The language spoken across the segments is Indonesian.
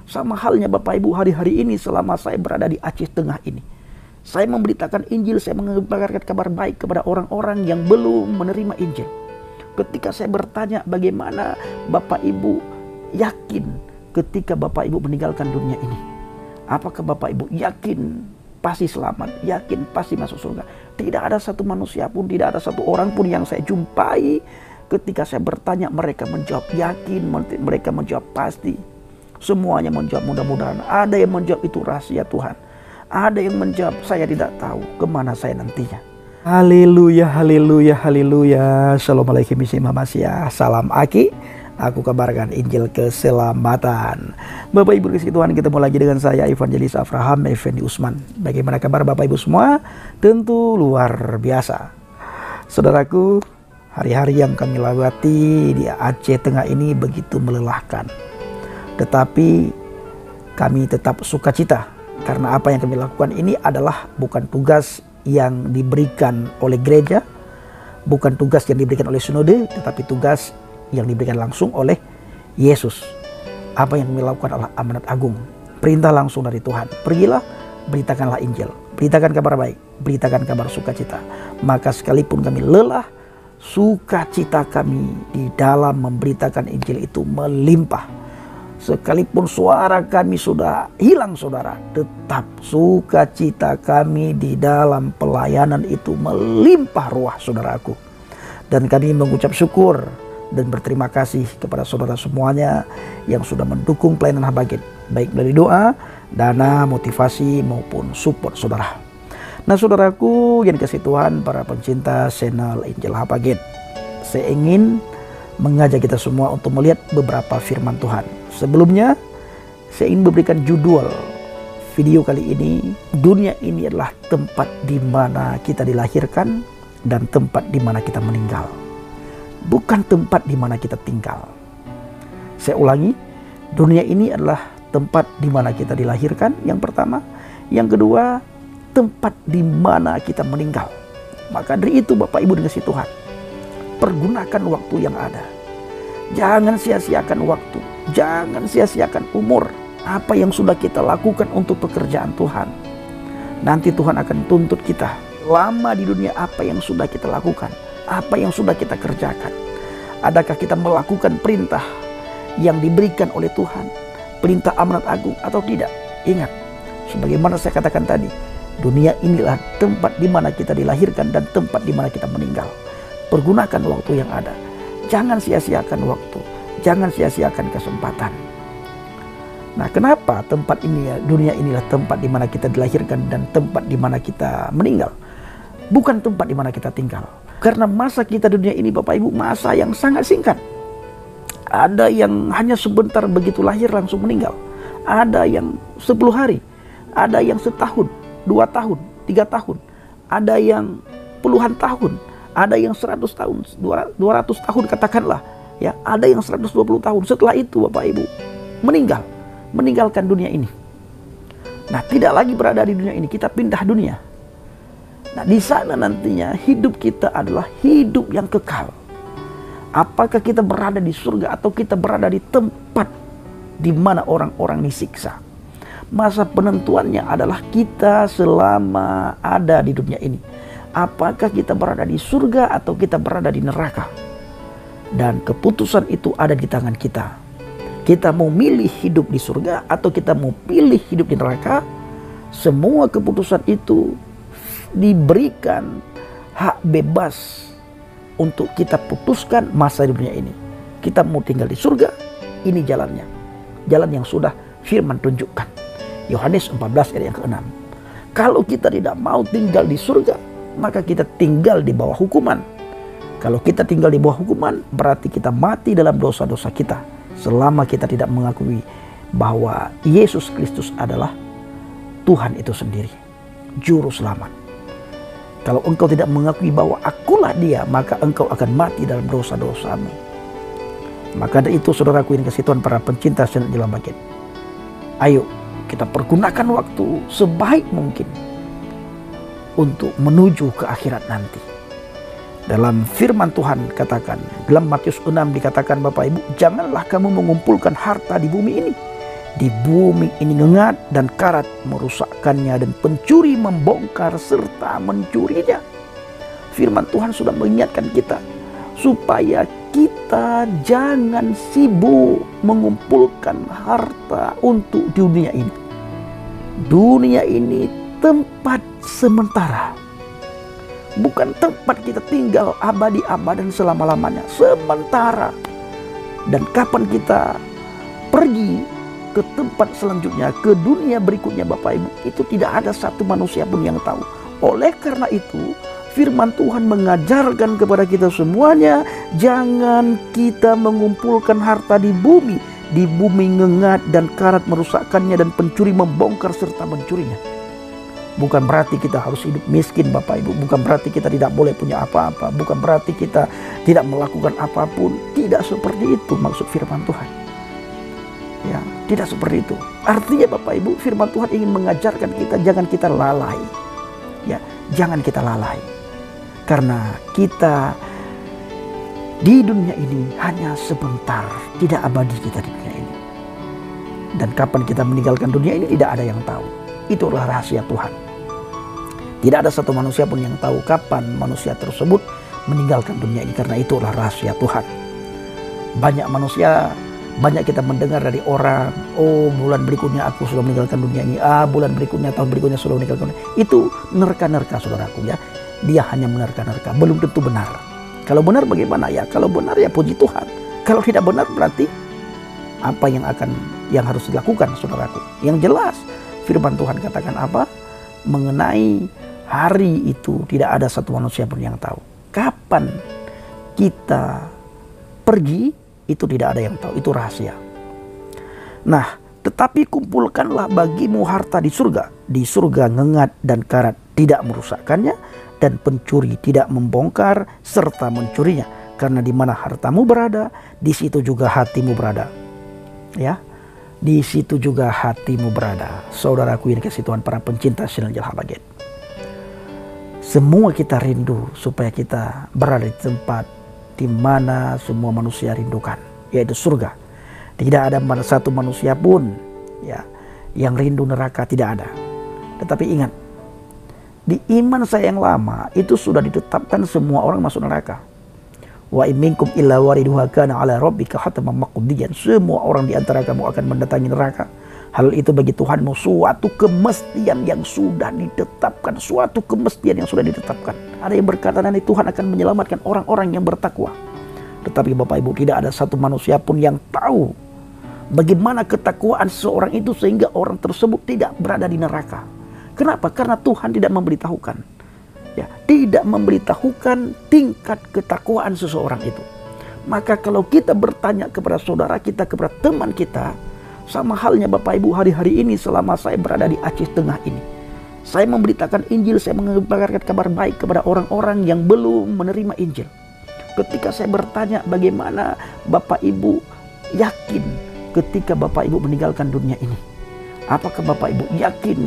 Sama halnya Bapak Ibu hari-hari ini selama saya berada di Aceh Tengah ini. Saya memberitakan Injil, saya mengabarkan kabar baik kepada orang-orang yang belum menerima Injil. Ketika saya bertanya bagaimana Bapak Ibu yakin ketika Bapak Ibu meninggalkan dunia ini. Apakah Bapak Ibu yakin pasti selamat, yakin pasti masuk surga? Tidak ada satu manusia pun, tidak ada satu orang pun yang saya jumpai ketika saya bertanya mereka menjawab yakin, mereka menjawab pasti. Semuanya menjawab mudah-mudahan. Ada yang menjawab itu rahasia Tuhan. Ada yang menjawab saya tidak tahu kemana saya nantinya. Haleluya, haleluya, haleluya. Assalamualaikum warahmatullahi wabarakatuh. Salam Aki. Aku kabarkan Injil keselamatan. Bapak Ibu kasih Tuhan, ketemu lagi dengan saya Evangelis Abraham Effendi Usman. Bagaimana kabar Bapak Ibu semua? Tentu luar biasa. Saudaraku, hari-hari yang kami lewati di Aceh Tengah ini begitu melelahkan. Tetapi kami tetap sukacita karena apa yang kami lakukan ini adalah bukan tugas yang diberikan oleh gereja, bukan tugas yang diberikan oleh sinode, tetapi tugas yang diberikan langsung oleh Yesus. Apa yang kami lakukan adalah amanat agung, perintah langsung dari Tuhan. Pergilah, beritakanlah Injil, beritakan kabar baik, beritakan kabar sukacita. Maka sekalipun kami lelah, sukacita kami di dalam memberitakan Injil itu melimpah. Sekalipun suara kami sudah hilang saudara, tetap sukacita kami di dalam pelayanan itu melimpah ruah saudaraku. Dan kami mengucap syukur dan berterima kasih kepada saudara semuanya yang sudah mendukung pelayanan Habaget, baik dari doa, dana, motivasi maupun support saudara. Nah saudaraku yang dikasihi Tuhan, para pencinta channel Injil Habaget, saya ingin mengajak kita semua untuk melihat beberapa firman Tuhan. Sebelumnya, saya ingin memberikan judul video kali ini, dunia ini adalah tempat di mana kita dilahirkan dan tempat di mana kita meninggal. Bukan tempat di mana kita tinggal. Saya ulangi, dunia ini adalah tempat di mana kita dilahirkan, yang pertama. Yang kedua, tempat di mana kita meninggal. Maka dari itu Bapak Ibu dikasihi Tuhan, pergunakan waktu yang ada. Jangan sia-siakan waktu, jangan sia-siakan umur. Apa yang sudah kita lakukan untuk pekerjaan Tuhan, nanti Tuhan akan tuntut kita. Lama di dunia, apa yang sudah kita lakukan, apa yang sudah kita kerjakan. Adakah kita melakukan perintah yang diberikan oleh Tuhan, perintah amanat agung atau tidak? Ingat, sebagaimana saya katakan tadi, dunia inilah tempat di mana kita dilahirkan dan tempat di mana kita meninggal. Pergunakan waktu yang ada. Jangan sia-siakan waktu, jangan sia-siakan kesempatan. Nah, kenapa tempat ini, dunia inilah tempat di mana kita dilahirkan dan tempat di mana kita meninggal? Bukan tempat di mana kita tinggal. Karena masa kita dunia ini Bapak Ibu, masa yang sangat singkat. Ada yang hanya sebentar begitu lahir langsung meninggal. Ada yang 10 hari, ada yang setahun, 2 tahun, 3 tahun. Ada yang puluhan tahun. Ada yang 100 tahun, 200 tahun katakanlah. Ya, ada yang 120 tahun. Setelah itu Bapak Ibu meninggalkan dunia ini. Nah, tidak lagi berada di dunia ini, kita pindah dunia. Nah, di sana nantinya hidup kita adalah hidup yang kekal. Apakah kita berada di surga atau kita berada di tempat di mana orang-orang disiksa? Masa penentuannya adalah kita selama ada di dunia ini. Apakah kita berada di surga atau kita berada di neraka? Dan keputusan itu ada di tangan kita. Kita mau milih hidup di surga atau kita mau pilih hidup di neraka. Semua keputusan itu diberikan hak bebas untuk kita putuskan masa di dunia ini. Kita mau tinggal di surga, ini jalannya. Jalan yang sudah firman tunjukkan. Yohanes 14 ayat yang ke-6. Kalau kita tidak mau tinggal di surga, maka kita tinggal di bawah hukuman. Kalau kita tinggal di bawah hukuman, berarti kita mati dalam dosa-dosa kita. Selama kita tidak mengakui bahwa Yesus Kristus adalah Tuhan itu sendiri, Juru Selamat. Kalau engkau tidak mengakui bahwa akulah Dia, maka engkau akan mati dalam dosa-dosamu. Maka dari itu saudaraku yang kasih Tuhan, para pencinta channel Injil Habaget, ayo kita pergunakan waktu sebaik mungkin untuk menuju ke akhirat nanti. Dalam firman Tuhan katakan, dalam Matius 6 dikatakan Bapak Ibu, janganlah kamu mengumpulkan harta di bumi ini, Di bumi ini ngengat dan karat merusakkannya, dan pencuri membongkar serta mencurinya. Firman Tuhan sudah mengingatkan kita supaya kita jangan sibuk mengumpulkan harta untuk dunia ini. Dunia ini tempat sementara, bukan tempat kita tinggal abadi abadan selama-lamanya, sementara. Dan kapan kita pergi ke tempat selanjutnya, ke dunia berikutnya, Bapak Ibu, itu tidak ada satu manusia pun yang tahu. Oleh karena itu, firman Tuhan mengajarkan kepada kita semuanya, jangan kita mengumpulkan harta di bumi. Di bumi ngengat dan karat merusakkannya, dan pencuri membongkar serta mencurinya. Bukan berarti kita harus hidup miskin, Bapak Ibu. Bukan berarti kita tidak boleh punya apa-apa. Bukan berarti kita tidak melakukan apapun. Tidak seperti itu maksud firman Tuhan. Ya, tidak seperti itu. Artinya Bapak Ibu, firman Tuhan ingin mengajarkan kita jangan kita lalai. Ya, jangan kita lalai. Karena kita di dunia ini hanya sebentar, tidak abadi kita di dunia ini. Dan kapan kita meninggalkan dunia ini tidak ada yang tahu. Itulah rahasia Tuhan. Tidak ada satu manusia pun yang tahu kapan manusia tersebut meninggalkan dunia ini, karena itulah rahasia Tuhan. Banyak manusia, banyak kita mendengar dari orang, oh bulan berikutnya aku sudah meninggalkan dunia ini, bulan berikutnya, tahun berikutnya sudah meninggalkan dunia. Itu nerka-nerka, saudaraku ya. Dia hanya menerka-nerka, belum tentu benar. Kalau benar bagaimana ya? Kalau benar ya puji Tuhan. Kalau tidak benar berarti apa yang harus dilakukan, saudaraku? Yang jelas firman Tuhan katakan apa? Mengenai hari itu tidak ada satu manusia pun yang tahu. Kapan kita pergi itu tidak ada yang tahu, itu rahasia. Nah, tetapi kumpulkanlah bagimu harta di surga. Di surga ngengat dan karat tidak merusakkannya, dan pencuri tidak membongkar serta mencurinya. Karena di mana hartamu berada, di situ juga hatimu berada. Ya, di situ juga hatimu berada. Saudaraku yang dikasihi Tuhan, para pencinta Sinar Jalhabaget, semua kita rindu supaya kita berada di tempat di mana semua manusia rindukan, yaitu surga. Tidak ada satu manusia pun ya yang rindu neraka, tidak ada. Tetapi ingat, di iman saya yang lama itu sudah ditetapkan semua orang masuk neraka. Wa in minkum illa wariduha kana ala rabbika hataman maqdiyan. Semua orang di antara kamu akan mendatangi neraka. Hal itu bagi Tuhanmu suatu kemestian yang sudah ditetapkan, suatu kemestian yang sudah ditetapkan. Ada yang berkata nanti Tuhan akan menyelamatkan orang-orang yang bertakwa. Tetapi Bapak Ibu, tidak ada satu manusia pun yang tahu bagaimana ketakwaan seseorang itu sehingga orang tersebut tidak berada di neraka. Kenapa? Karena Tuhan tidak memberitahukan. Ya, tidak memberitahukan tingkat ketakwaan seseorang itu. Maka kalau kita bertanya kepada saudara kita, kepada teman kita, sama halnya Bapak Ibu, hari-hari ini selama saya berada di Aceh Tengah ini, saya memberitakan Injil, saya mengabarkan kabar baik kepada orang-orang yang belum menerima Injil. Ketika saya bertanya bagaimana Bapak Ibu yakin ketika Bapak Ibu meninggalkan dunia ini, apakah Bapak Ibu yakin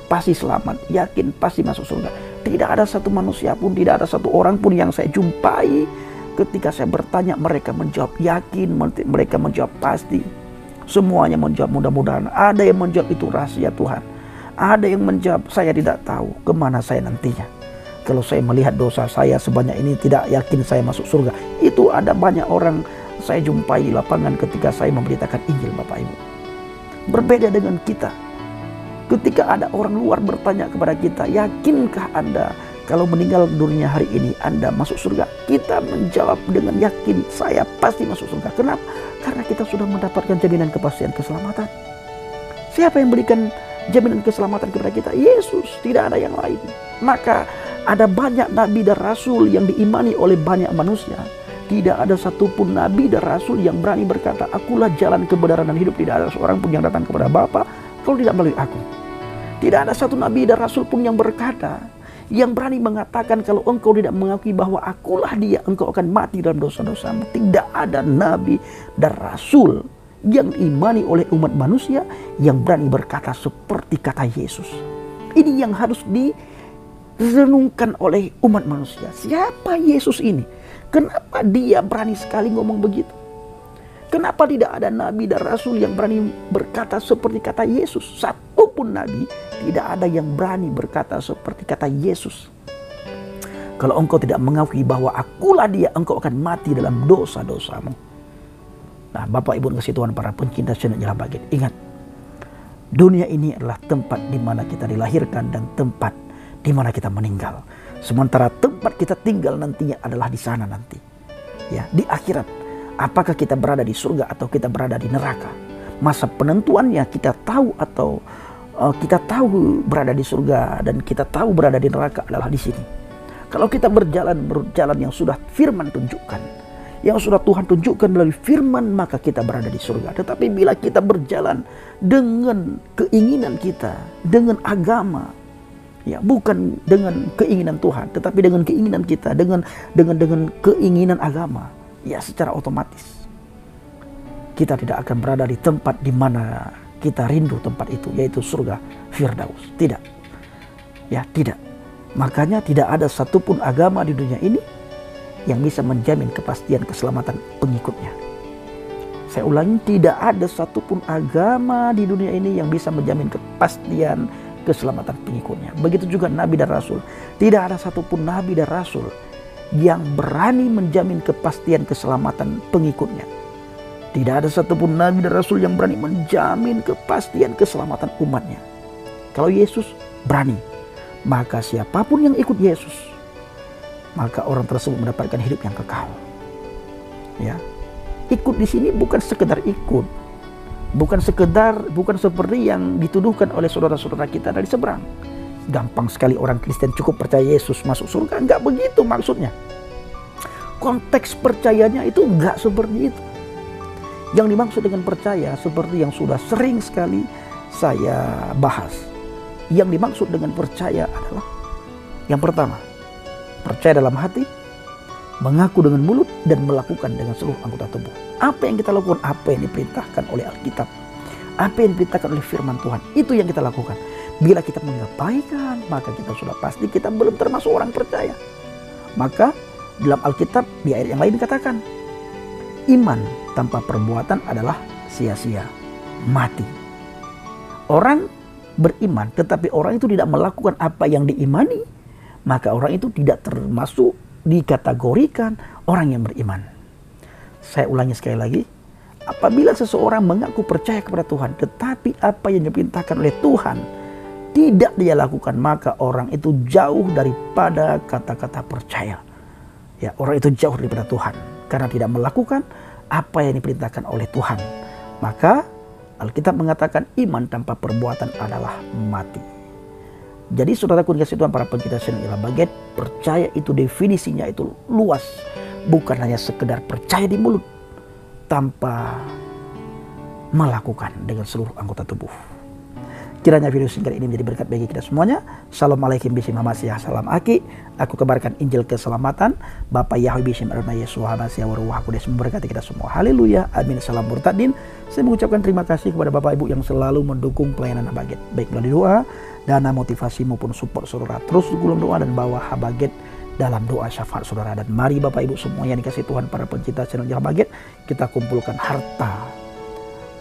pasti selamat, yakin pasti masuk surga? Tidak ada satu manusia pun, tidak ada satu orang pun yang saya jumpai ketika saya bertanya mereka menjawab yakin, mereka menjawab pasti. Semuanya menjawab mudah-mudahan. Ada yang menjawab itu rahasia Tuhan. Ada yang menjawab saya tidak tahu kemana saya nantinya. Kalau saya melihat dosa saya sebanyak ini, tidak yakin saya masuk surga. Itu ada banyak orang saya jumpai di lapangan ketika saya memberitakan Injil, Bapak Ibu. Berbeda dengan kita. Ketika ada orang luar bertanya kepada kita, yakinkah Anda kalau meninggal dunia hari ini Anda masuk surga? Kita menjawab dengan yakin, saya pasti masuk surga. Kenapa? Karena kita sudah mendapatkan jaminan kepastian keselamatan. Siapa yang berikan jaminan keselamatan kepada kita? Yesus, tidak ada yang lain. Maka ada banyak nabi dan rasul yang diimani oleh banyak manusia. Tidak ada satupun nabi dan rasul yang berani berkata, akulah jalan kebenaran dan hidup. Tidak ada seorang pun yang datang kepada Bapa kalau tidak melalui aku. Tidak ada satu nabi dan rasul pun yang berkata, yang berani mengatakan kalau engkau tidak mengakui bahwa akulah dia, engkau akan mati dalam dosa-dosamu. Tidak ada nabi dan rasul yang diimani oleh umat manusia yang berani berkata seperti kata Yesus. Ini yang harus direnungkan oleh umat manusia. Siapa Yesus ini? Kenapa dia berani sekali ngomong begitu? Kenapa tidak ada nabi dan rasul yang berani berkata seperti kata Yesus? Satu pun nabi tidak ada yang berani berkata seperti kata Yesus. Kalau engkau tidak mengakui bahwa akulah dia, engkau akan mati dalam dosa-dosamu. Nah, Bapak Ibu kasih Tuhan, para pencinta channel Jala Baget, ingat, dunia ini adalah tempat di mana kita dilahirkan dan tempat di mana kita meninggal. Sementara tempat kita tinggal nantinya adalah di sana nanti. Ya, di akhirat. Apakah kita berada di surga atau kita berada di neraka? Masa penentuannya kita tahu atau kita tahu berada di surga dan kita tahu berada di neraka adalah di sini. Kalau kita berjalan yang sudah firman tunjukkan, yang sudah Tuhan tunjukkan melalui firman, maka kita berada di surga. Tetapi bila kita berjalan dengan keinginan kita, dengan agama, ya bukan dengan keinginan Tuhan, tetapi dengan keinginan kita, dengan keinginan agama, ya secara otomatis kita tidak akan berada di tempat di mana kita rindu tempat itu, yaitu surga Firdaus. Tidak, ya tidak. Makanya tidak ada satupun agama di dunia ini yang bisa menjamin kepastian keselamatan pengikutnya. Saya ulangi, tidak ada satupun agama di dunia ini yang bisa menjamin kepastian keselamatan pengikutnya. Begitu juga Nabi dan Rasul. Tidak ada satupun Nabi dan Rasul yang berani menjamin kepastian keselamatan pengikutnya. Tidak ada satupun Nabi dan Rasul yang berani menjamin kepastian keselamatan umatnya. Kalau Yesus berani, maka siapapun yang ikut Yesus, maka orang tersebut mendapatkan hidup yang kekal. Ya, ikut di sini bukan sekedar ikut, bukan seperti yang dituduhkan oleh saudara-saudara kita dari seberang. Gampang sekali orang Kristen cukup percaya Yesus masuk surga. Enggak begitu maksudnya. Konteks percayanya itu enggak seperti itu. Yang dimaksud dengan percaya seperti yang sudah sering sekali saya bahas. Yang dimaksud dengan percaya adalah yang pertama, percaya dalam hati, mengaku dengan mulut, dan melakukan dengan seluruh anggota tubuh. Apa yang kita lakukan, apa yang diperintahkan oleh Alkitab, apa yang diperintahkan oleh firman Tuhan, itu yang kita lakukan. Bila kita mengabaikan, maka kita sudah pasti kita belum termasuk orang percaya. Maka dalam Alkitab di ayat yang lain dikatakan, iman tanpa perbuatan adalah sia-sia, mati. Orang beriman tetapi orang itu tidak melakukan apa yang diimani, maka orang itu tidak termasuk dikategorikan orang yang beriman. Saya ulangi sekali lagi, apabila seseorang mengaku percaya kepada Tuhan tetapi apa yang diperintahkan oleh Tuhan tidak dia lakukan, maka orang itu jauh daripada kata-kata percaya. Ya, orang itu jauh daripada Tuhan karena tidak melakukan apa yang diperintahkan oleh Tuhan. Maka Alkitab mengatakan iman tanpa perbuatan adalah mati. Jadi saudaraku dikasih Tuhan, para pencinta channel Jala Baget, percaya itu definisinya itu luas. Bukan hanya sekedar percaya di mulut tanpa melakukan dengan seluruh anggota tubuh. Kiranya video singkat ini menjadi berkat bagi kita semuanya. Assalamualaikum warahmatullahi wabarakatuh. Salam aki. Aku kabarkan Injil keselamatan. Bapak Yahweh Bishim Adonai Yesus Habasya Waruah Kudus memberkati kita semua. Haleluya. Amin. Salam murtadin. Saya mengucapkan terima kasih kepada Bapak Ibu yang selalu mendukung pelayanan Habaget, baik melalui doa, dana, motivasi maupun support saudara. Terus dalam doa dan bawa Habaget dalam doa syafaat saudara. Dan mari Bapak Ibu semua yang dikasih Tuhan, para pencinta channel Jala Baget, kita kumpulkan harta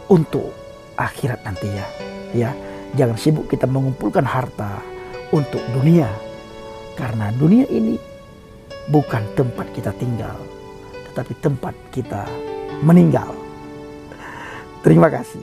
untuk akhirat nanti ya. Ya. Jangan sibuk kita mengumpulkan harta untuk dunia. Karena dunia ini bukan tempat kita tinggal, tetapi tempat kita meninggal. Terima kasih.